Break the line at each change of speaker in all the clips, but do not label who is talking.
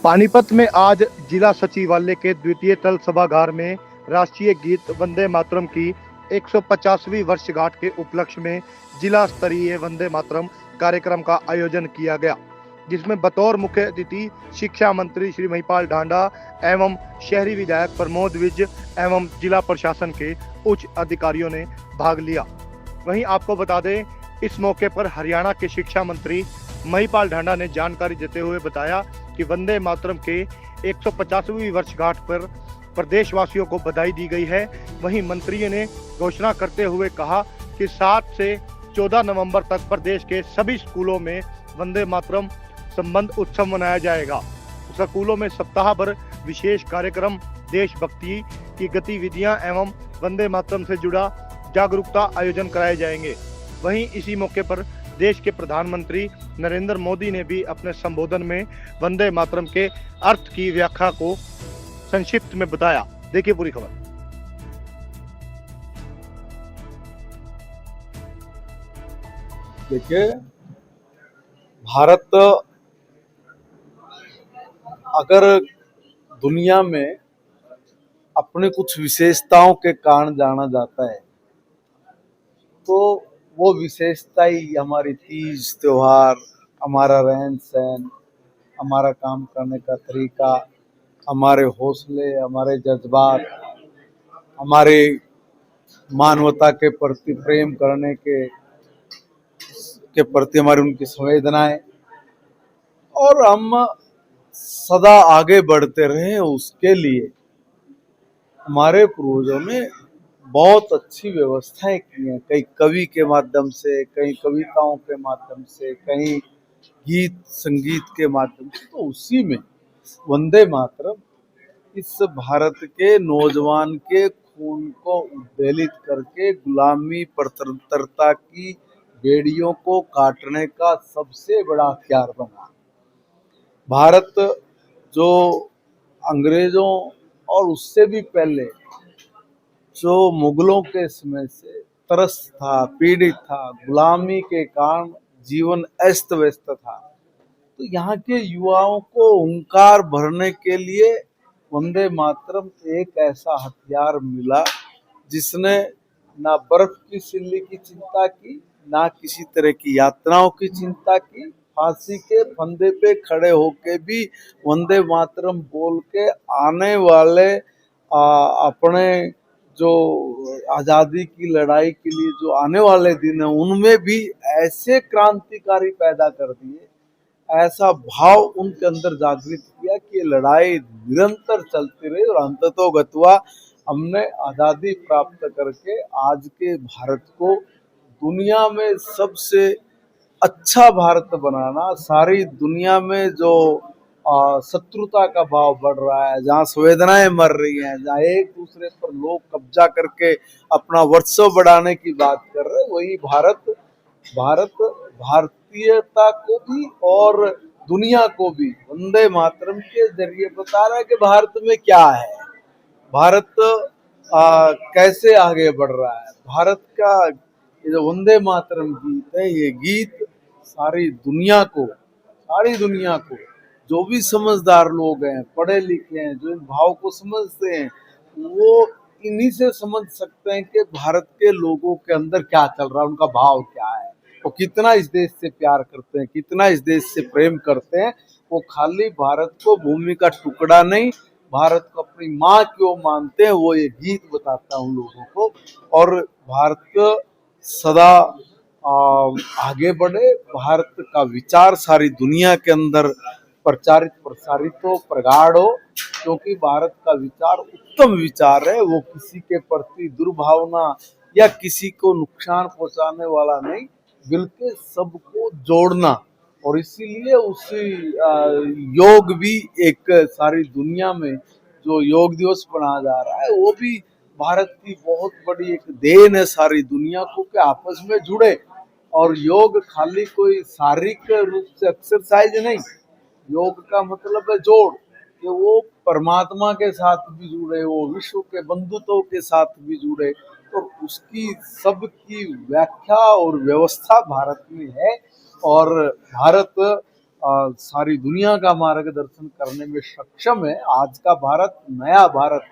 पानीपत में आज जिला सचिवालय के द्वितीय तल सभागार में राष्ट्रीय गीत वंदे मातरम की 150वीं वर्षगांठ के उपलक्ष्य में जिला स्तरीय वंदे मातरम कार्यक्रम का आयोजन किया गया, जिसमें बतौर मुख्य अतिथि शिक्षा मंत्री श्री महिपाल ढांडा एवं शहरी विधायक प्रमोद विज एवं जिला प्रशासन के उच्च अधिकारियों ने भाग लिया। वहीं आपको बता दें, इस मौके पर हरियाणा के शिक्षा मंत्री महिपाल ढांडा ने जानकारी देते हुए बताया कि वंदे मातरम के 150वीं वर्षगांठ पर प्रदेशवासियों को बधाई दी गई है। वहीं मंत्री ने घोषणा करते हुए कहा कि 7 से 14 नवंबर तक प्रदेश के सभी स्कूलों में वंदे मातरम संबंध उत्सव मनाया जाएगा। स्कूलों में सप्ताह भर विशेष कार्यक्रम, देशभक्ति की गतिविधियां एवं वंदे मातरम से जुड़ा जागरूकता आयोजन कराए जाएंगे। वहीं इसी मौके पर देश के प्रधानमंत्री नरेंद्र मोदी ने भी अपने संबोधन में वंदे मातरम के अर्थ की व्याख्या को संक्षिप्त में बताया। देखिए पूरी खबर।
देखिए, भारत अगर दुनिया में अपने कुछ विशेषताओं के कारण जाना जाता है तो वो विशेषता ही हमारी तीज त्योहार, हमारा रहन सहन, हमारा काम करने का तरीका, हमारे हौसले, हमारे जज्बात, हमारे मानवता के प्रति प्रेम करने के प्रति हमारी उनकी संवेदनाएं, और हम सदा आगे बढ़ते रहे उसके लिए हमारे पूर्वजों ने बहुत अच्छी व्यवस्थाएं की हैं। कई कवि के माध्यम से, कई कविताओं के माध्यम से, कई गीत संगीत के माध्यम से, तो उसी में वंदे मातरम इस भारत के नौजवान के खून को उद्वेलित करके गुलामी परतंत्रता की बेड़ियों को काटने का सबसे बड़ा हथियार बना। भारत जो अंग्रेजों और उससे भी पहले जो मुगलों के समय से त्रस्त था, पीड़ित था, गुलामी के कारण जीवन अस्त व्यस्त था, तो यहाँ के युवाओं को हुंकार भरने के लिए वंदे मातरम एक ऐसा हथियार मिला जिसने ना बर्फ की सिल्ली की चिंता की, ना किसी तरह की यातनाओं की चिंता की। फांसी के फंदे पे खड़े होके भी वंदे मातरम बोल के आने वाले अपने जो आजादी की लड़ाई के लिए जो आने वाले दिन है उनमें भी ऐसे क्रांतिकारी पैदा कर दिए, ऐसा भाव उनके अंदर जागृत किया कि ये लड़ाई निरंतर चलती रही और अंततोगत्वा हमने आजादी प्राप्त करके आज के भारत को दुनिया में सबसे अच्छा भारत बनाना। सारी दुनिया में जो शत्रुता का भाव बढ़ रहा है, जहाँ संवेदनाएं मर रही हैं, जहाँ एक दूसरे पर लोग कब्जा करके अपना वर्चस्व बढ़ाने की बात कर रहे हैं, वही भारत भारतीयता को भी और दुनिया को भी वंदे मातरम के जरिए बता रहा है कि भारत में क्या है, भारत कैसे आगे बढ़ रहा है। भारत का ये जो वंदे मातरम गीत है, ये गीत सारी दुनिया को जो भी समझदार लोग हैं, पढ़े लिखे हैं, जो इन भाव को समझते हैं, वो इन्हीं से समझ सकते हैं कि भारत के लोगों के अंदर क्या चल रहा है, उनका भाव क्या है, वो कितना इस देश से प्यार करते हैं, कितना इस देश से प्रेम करते हैं। वो खाली भारत को भूमि का टुकड़ा नहीं, भारत को अपनी माँ क्यों मानते हैं, वो ये गीत बताता है उन लोगों को। और भारत को सदा आगे बढ़े, भारत का विचार सारी दुनिया के अंदर प्रचारित प्रसारित हो, प्रगाढ़ हो, क्योंकि भारत का विचार उत्तम विचार है। वो किसी के प्रति दुर्भावना या किसी को नुकसान पहुंचाने वाला नहीं, बल्कि सबको जोड़ना। और इसीलिए उसी योग भी एक सारी दुनिया में जो योग दिवस मनाया जा रहा है, वो भी भारत की बहुत बड़ी एक देन है सारी दुनिया को कि आपस में जुड़े। और योग खाली कोई शारीरिक रूप से एक्सरसाइज नहीं, योग का मतलब है जोड़, कि वो परमात्मा के साथ भी जुड़े, वो विश्व के बंधुत्व के साथ भी जुड़े। तो उसकी सबकी व्याख्या और व्यवस्था भारत में है। और भारत सारी दुनिया का मार्गदर्शन करने में सक्षम है। आज का भारत, नया भारत,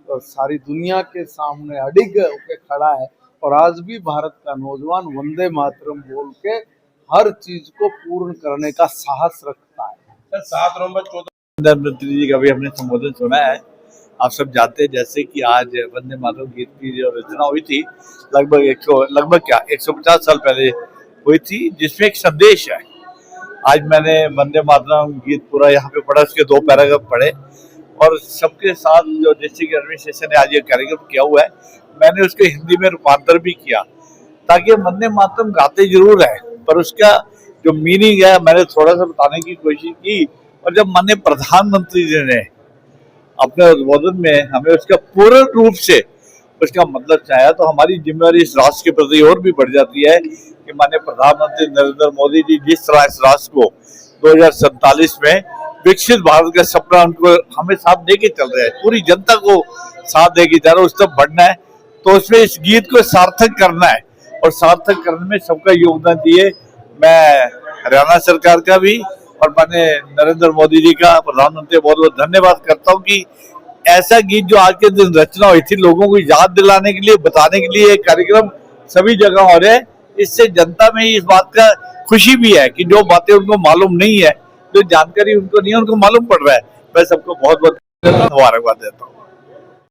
सारी दुनिया के सामने अडिग होकर खड़ा है और आज भी भारत का नौजवान वंदे मातरम बोल के हर चीज को पूर्ण करने का साहस रखता है।
7 नवंबर 14 प्रधानमंत्री जी का भी हमने संबोधन सुना है। आप सब जानते हैं जैसे कि आज वंदे मातरम गीत की जो रचना हुई थी लगभग 150 साल पहले हुई थी, जिसमें एक संदेश है। आज मैंने वंदे मातरम गीत पूरा यहाँ पे पढ़ा, उसके 2 पैराग्राफ पढ़े और सबके साथ जो डिस्ट्रिक्ट एडमिनिस्ट्रेशन ने आज ये कार्यक्रम किया हुआ है, मैंने उसके हिंदी में रूपांतर भी किया ताकि वंदे मातरम गाते जरूर है पर उसका जो मीनिंग है मैंने थोड़ा सा बताने की कोशिश की। और जब माननीय प्रधानमंत्री जी ने अपने उद्बोधन में हमें उसका पूर्ण रूप से उसका मतलब चाहा तो हमारी जिम्मेवारी इस राष्ट्र के प्रति और भी बढ़ जाती है कि माननीय प्रधानमंत्री नरेंद्र मोदी जी जिस तरह इस राष्ट्र को 2047 में विकसित भारत का सपना उनको हमें साथ दे के चल रहे हैं, पूरी जनता को साथ दे के जा रहे, उस तक बढ़ना है। तो उसमें इस गीत को सार्थक करना है और सार्थक करने में सबका योगदान दिए। मैं हरियाणा सरकार का भी और माननीय नरेंद्र मोदी जी का, प्रधानमंत्री बहुत बहुत धन्यवाद करता हूँ कि ऐसा गीत जो आज के दिन रचना हुई थी लोगों को याद दिलाने के लिए, बताने के लिए कार्यक्रम सभी जगह हो रहे हैं। इससे जनता में इस बात का खुशी भी है कि जो बातें उनको मालूम नहीं है, जो जानकारी उनको नहीं है, उनको मालूम पड़ रहा है। मैं सबको बहुत बहुत मुबारकबाद देता हूँ।